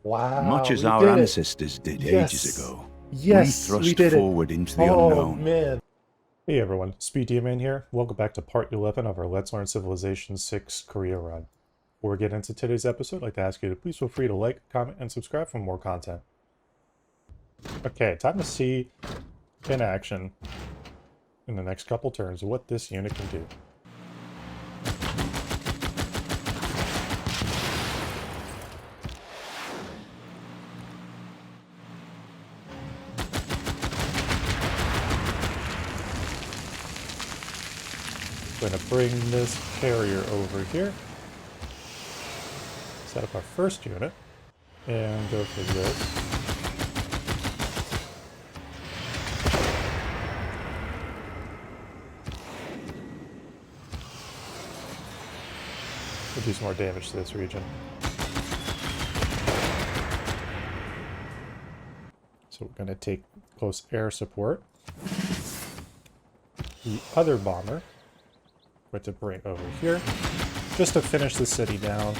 Much Wow, as we our did it. ancestors did ages Yes. ago, we Yes, we thrust did it. forward into the Oh, unknown. man. Hey everyone, SpeeDMan here. Welcome back to part 11 of our Let's Learn Civilization 6 Korea run. Before we get into today's episode, I'd like to ask you to please feel free to like, comment, and subscribe for more content. Okay, time to see in action in the next couple turns what this unit can do. We're going to bring this carrier over here, set up our first unit, and go for this. We'll do some more damage to this region. So we're going to take close air support. The other bomber we're going to bring over here just to finish the city down.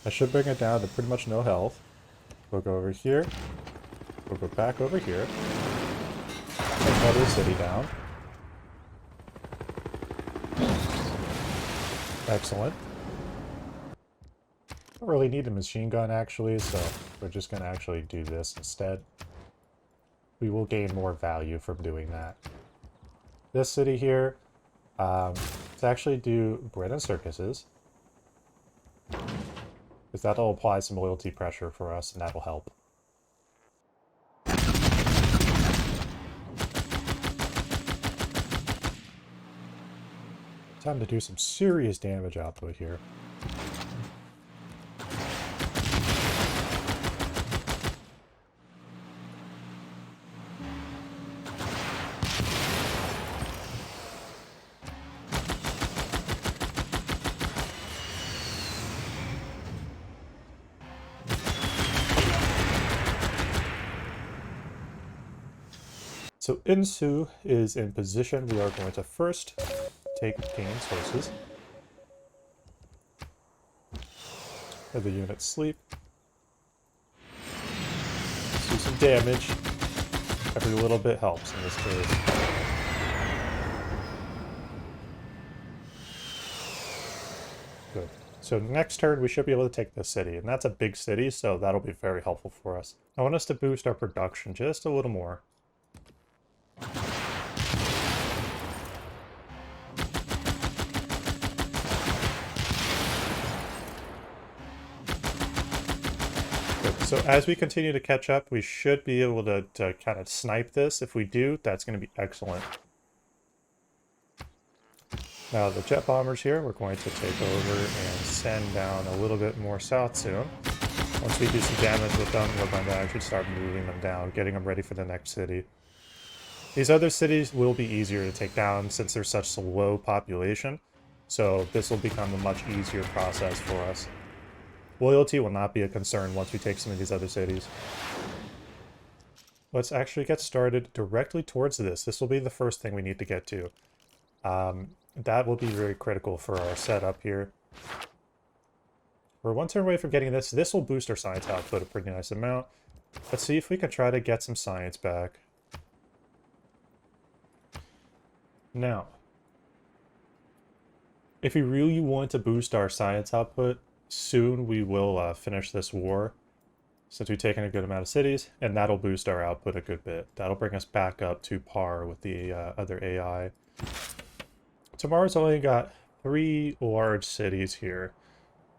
I should bring it down to pretty much no health. We'll go over here. We'll go back over here. Take another city down. Excellent. Don't really need a machine gun actually, so we're just going to actually do this instead. We will gain more value from doing that. This city here, let's actually do bread and circuses, because that'll apply some loyalty pressure for us, and that'll help. Time to do some serious damage output here. So Insu is in position. We are going to first take gain sources. Let the unit sleep. Let's do some damage. Every little bit helps in this case. Good. So next turn we should be able to take this city, and that's a big city, so that'll be very helpful for us. I want us to boost our production just a little more. So as we continue to catch up, we should be able to kind of snipe this. If we do, that's going to be excellent. Now the jet bombers here, we're going to take over and send down a little bit more south soon. Once we do some damage with them, we're going to actually start moving them down, getting them ready for the next city. These other cities will be easier to take down since they're such a low population. So this will become a much easier process for us. Loyalty will not be a concern once we take some of these other cities. Let's actually get started directly towards this. This will be the first thing we need to get to. That will be very critical for our setup here. We're one turn away from getting this. This will boost our science output a pretty nice amount. Let's see if we can try to get some science back. Now, if we really want to boost our science output, soon we will finish this war, since we've taken a good amount of cities, and that'll boost our output a good bit. That'll bring us back up to par with the other AI. Tamar's only got 3 large cities here.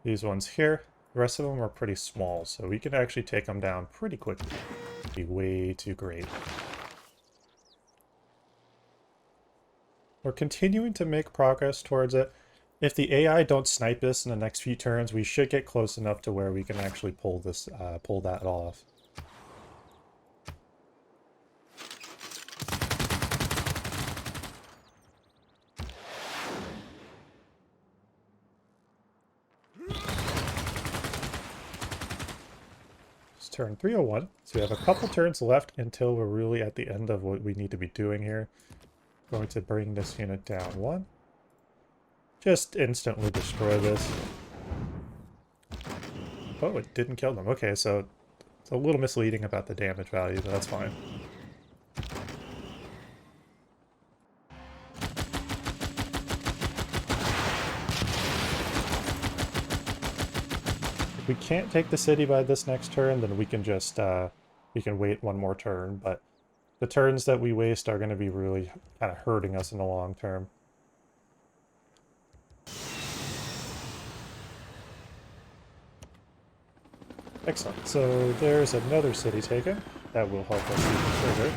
These ones here, the rest of them are pretty small, so we can actually take them down pretty quickly. It'd be way too great. We're continuing to make progress towards it. If the AI don't snipe us in the next few turns, we should get close enough to where we can actually pull that off. It's turn 301, so we have a couple turns left until we're really at the end of what we need to be doing here. Going to bring this unit down 1. just instantly destroy this. Oh, it didn't kill them. Okay, so it's a little misleading about the damage value, but that's fine. If we can't take the city by this next turn, then we can just, we can wait one more turn, but the turns that we waste are going to be really kind of hurting us in the long term. Excellent. So there's another city taken. That will help us even further.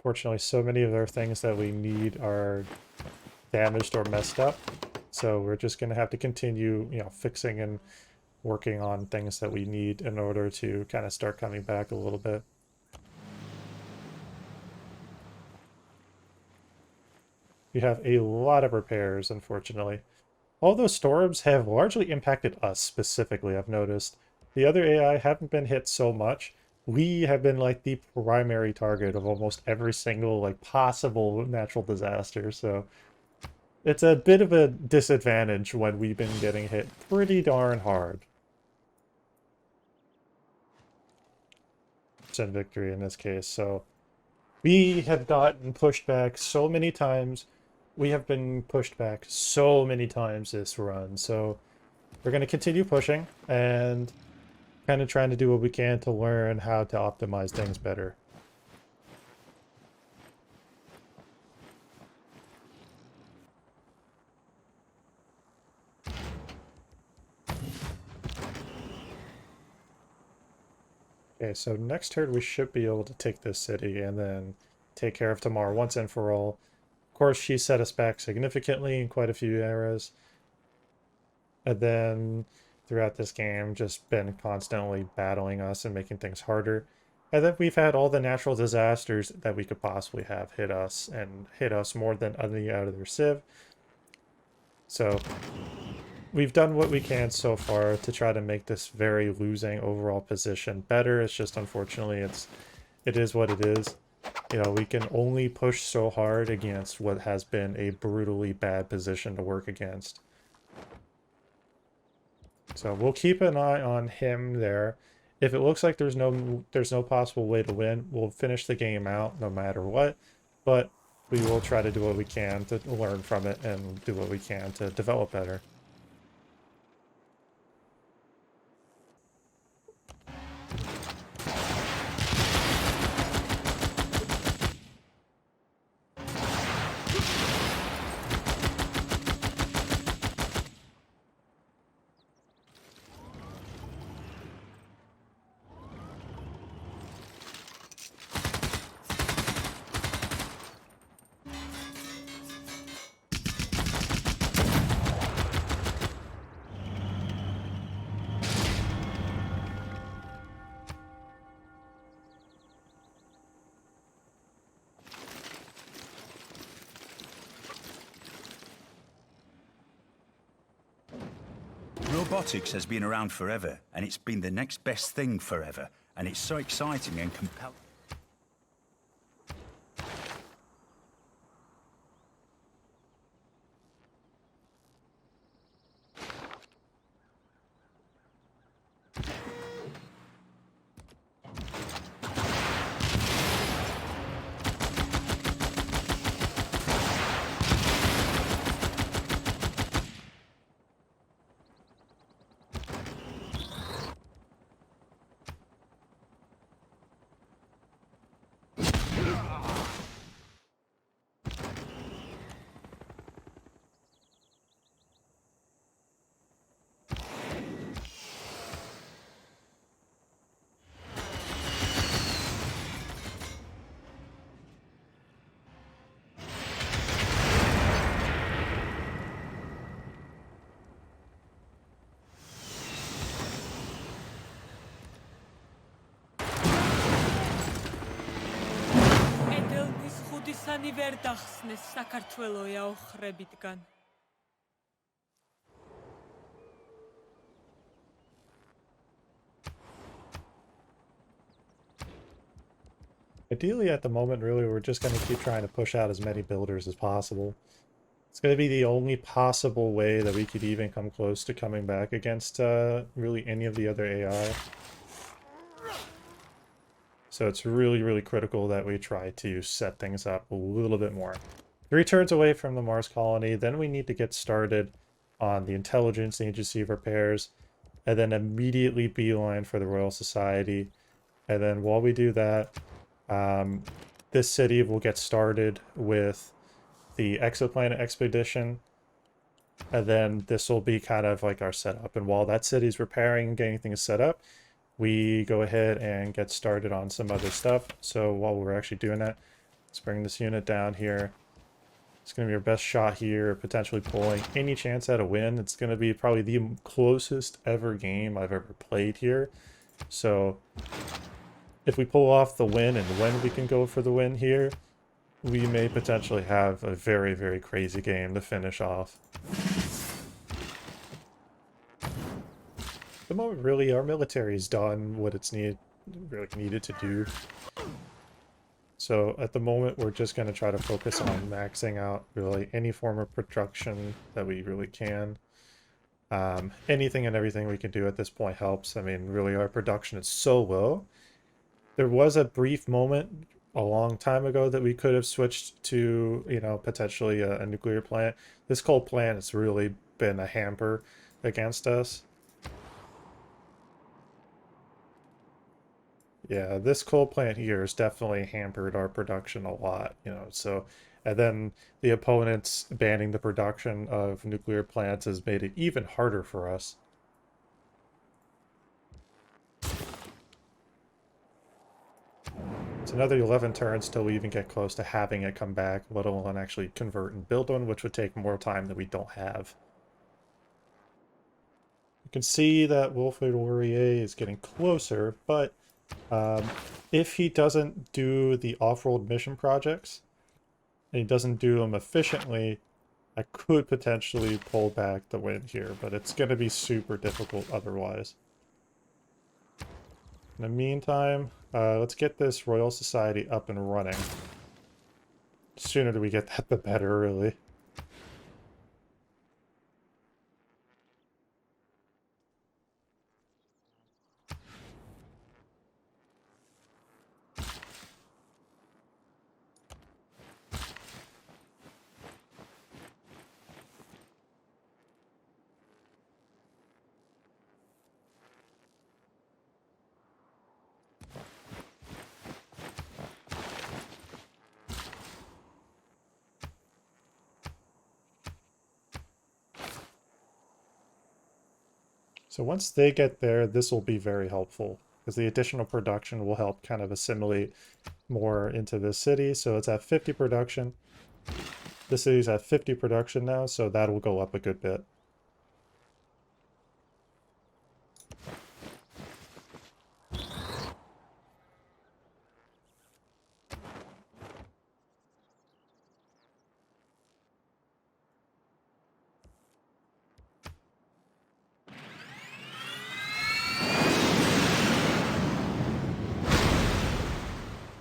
Fortunately, so many of our things that we need are damaged or messed up. So we're just going to have to continue, fixing and working on things that we need in order to kind of start coming back a little bit. We have a lot of repairs, unfortunately. All those storms have largely impacted us specifically, I've noticed. The other AI haven't been hit so much. We have been like the primary target of almost every single like possible natural disaster, so it's a bit of a disadvantage when we've been getting hit pretty darn hard. And victory in this case, so we have gotten pushed back so many times. We have been pushed back so many times this run, so we're going to continue pushing and kind of trying to do what we can to learn how to optimize things better. Okay, so next turn we should be able to take this city and then take care of Tamar once and for all. Of course, she set us back significantly in quite a few eras. And then throughout this game, just been constantly battling us and making things harder. And then we've had all the natural disasters that we could possibly have hit us, and hit us more than any other civ. So we've done what we can so far to try to make this very losing overall position better. It's just unfortunately it is what it is. We can only push so hard against what has been a brutally bad position to work against. So we'll keep an eye on him there. If it looks like there's no possible way to win, we'll finish the game out no matter what. But we will try to do what we can to learn from it and do what we can to develop better. Robotics has been around forever, and it's been the next best thing forever, and it's so exciting and compelling. ისანი ვერ დახსნეს საქართველოა ოხრებიდან. Ideally, at the moment, really, we're just going to keep trying to push out as many builders as possible. It's going to be the only possible way that we could even come close to coming back against really any of the other AI. So it's really, really critical that we try to set things up a little bit more. 3 turns away from the Mars colony, then we need to get started on the intelligence agency repairs, and then immediately beeline for the Royal Society. And then while we do that, this city will get started with the exoplanet expedition, and then this will be kind of like our setup. And while that city's repairing and getting things set up, we go ahead and get started on some other stuff. So while we're actually doing that, let's bring this unit down here. It's going to be our best shot here, potentially pulling any chance at a win. It's going to be probably the closest ever game I've ever played here. So if we pull off the win and when we can go for the win here, we may potentially have a very, very crazy game to finish off. At the moment, really, our military's done what it's really needed to do. So at the moment, we're just going to try to focus on maxing out really any form of production that we really can. Anything and everything we can do at this point helps. I mean, really, our production is so low. There was a brief moment a long time ago that we could have switched to, you know, potentially a nuclear plant. This coal plant has really been a hamper against us. Yeah, this coal plant here has definitely hampered our production a lot, you know, so, and then the opponents banning the production of nuclear plants has made it even harder for us. It's another 11 turns till we even get close to having it come back, let alone actually convert and build one, which would take more time that we don't have. You can see that Wilfrid Laurier is getting closer, but if he doesn't do the off-world mission projects, and he doesn't do them efficiently, I could potentially pull back the win here, but it's going to be super difficult otherwise. In the meantime, let's get this Royal Society up and running. The sooner that we get that, the better, really. So once they get there, this will be very helpful, because the additional production will help kind of assimilate more into this city. So it's at 50 production. This city's at 50 production now, so that'll go up a good bit.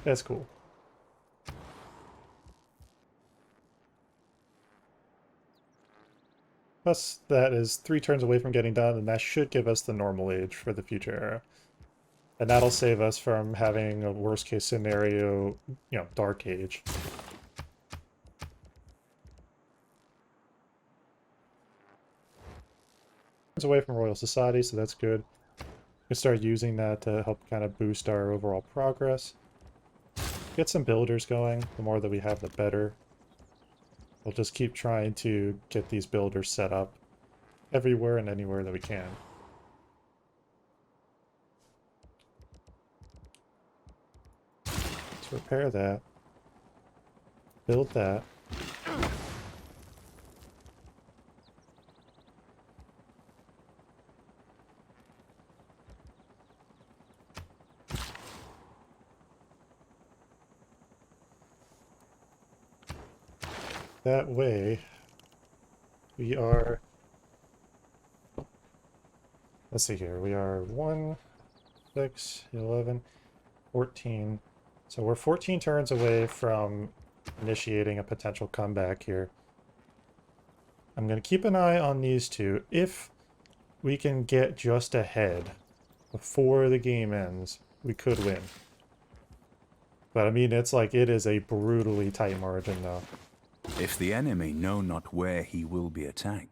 That's cool. Plus, that is 3 turns away from getting done, and that should give us the normal age for the future era. And that'll save us from having a worst case scenario, you know, dark age. It's away from Royal Society, so that's good. We can start using that to help kind of boost our overall progress. Get some builders going. The more that we have, the better. We'll just keep trying to get these builders set up everywhere and anywhere that we can. Let's repair that. Build that. That way, we are, let's see here, we are 1, 6, 11, 14, So we're 14 turns away from initiating a potential comeback here. I'm going to keep an eye on these two. If we can get just ahead before the game ends, we could win. But I mean, it's like it is a brutally tight margin though. If the enemy know not where he will be attacked.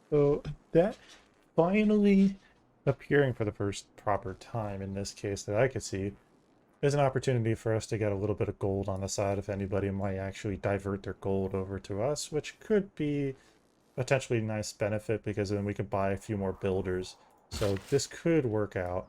So that finally appearing for the first proper time in this case that I could see is an opportunity for us to get a little bit of gold on the side if anybody might actually divert their gold over to us, which could be potentially a nice benefit because then we could buy a few more builders. So this could work out.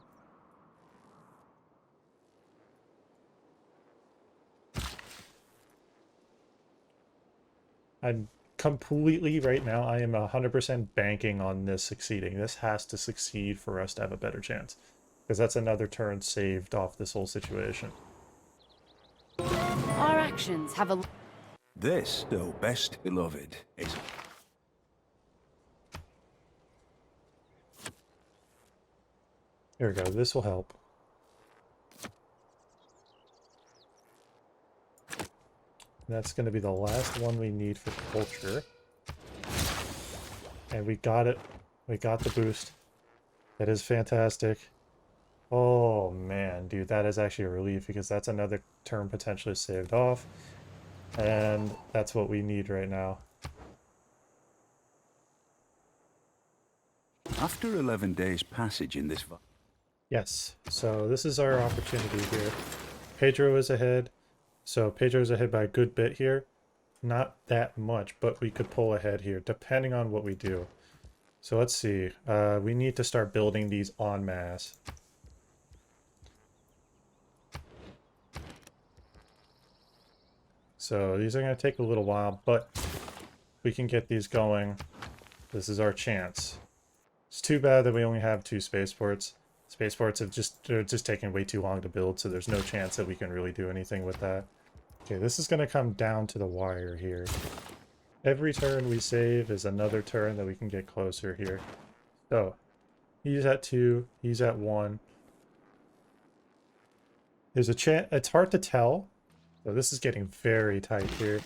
I'm completely right now, I am 100% banking on this succeeding. This has to succeed for us to have a better chance. Because that's another turn saved off this whole situation. Our actions have a... This, though best beloved, is... Here we go, this will help. That's going to be the last one we need for culture. And we got it. We got the boost. That is fantastic. Oh man, dude, that is actually a relief because that's another turn potentially saved off. And that's what we need right now. After 11 days' passage in this... Yes, so this is our opportunity here. Pedro is ahead. So Pedro's ahead by a good bit here. Not that much, but we could pull ahead here, depending on what we do. So let's see. We need to start building these en masse. So these are going to take a little while, but we can get these going. This is our chance. It's too bad that we only have 2 spaceports. Spaceports they're just taking way too long to build, so there's no chance that we can really do anything with that. Okay, this is going to come down to the wire here. Every turn we save is another turn that we can get closer here. So, he's at 2, he's at 1. There's a chance, it's hard to tell. So this is getting very tight here.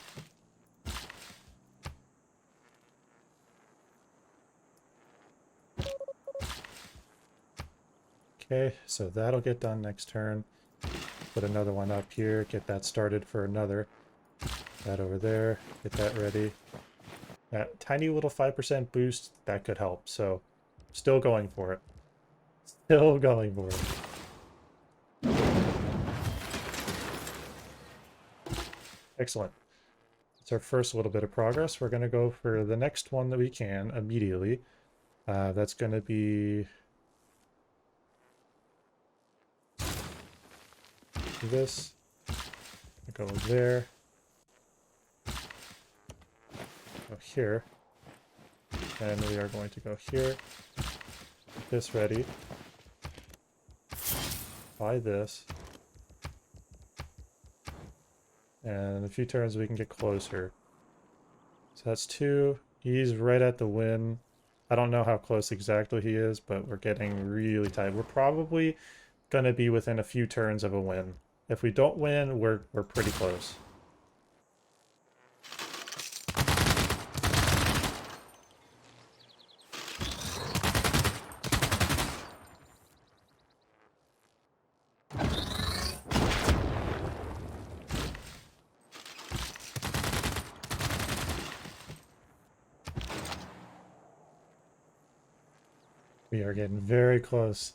Okay, so that'll get done next turn. Put another one up here, get that started for another. That over there, get that ready. That tiny little 5% boost, that could help. So, still going for it. Still going for it. Excellent. It's our first little bit of progress. We're going to go for the next one that we can immediately. That's going to be... this. Go there. Go here. And we are going to go here. Get this ready. Buy this. And in a few turns we can get closer. So that's 2. He's right at the win. I don't know how close exactly he is, but we're getting really tight. We're probably going to be within a few turns of a win. If we don't win, we're pretty close. We are getting very close.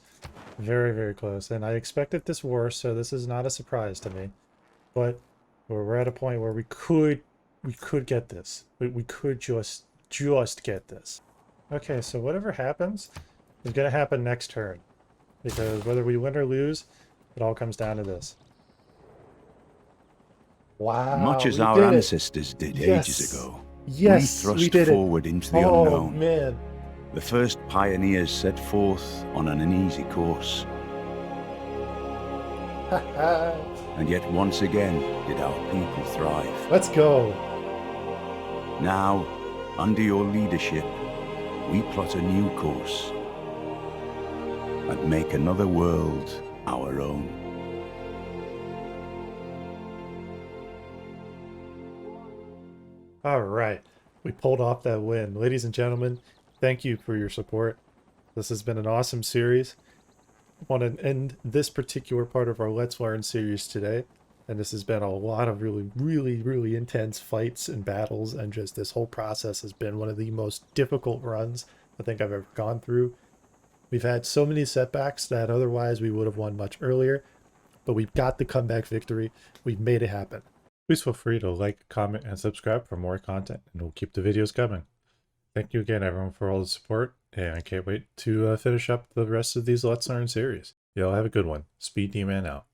Very, very close. And I expected this war, so this is not a surprise to me. But We're at a point where we could get this. We could just get this. Okay, so whatever happens is gonna happen next turn. Because whether we win or lose, it all comes down to this. Wow, Much as we our did it. ancestors did ages ago, Yes, we we thrust did forward into the Oh unknown. man. The first pioneers set forth on an uneasy course. And yet once again did our people thrive. Let's go. Now, under your leadership, we plot a new course and make another world our own. All right, we pulled off that win. Ladies and gentlemen, thank you for your support. This has been an awesome series. I want to end this particular part of our Let's Learn series today. And this has been a lot of really intense fights and battles. And just this whole process has been one of the most difficult runs I think I've ever gone through. We've had so many setbacks that otherwise we would have won much earlier. But we've got the comeback victory. We've made it happen. Please feel free to like, comment, and subscribe for more content, and we'll keep the videos coming. Thank you again, everyone, for all the support, and I can't wait to finish up the rest of these Let's Learn series. Y'all have a good one. SpeeDMan out.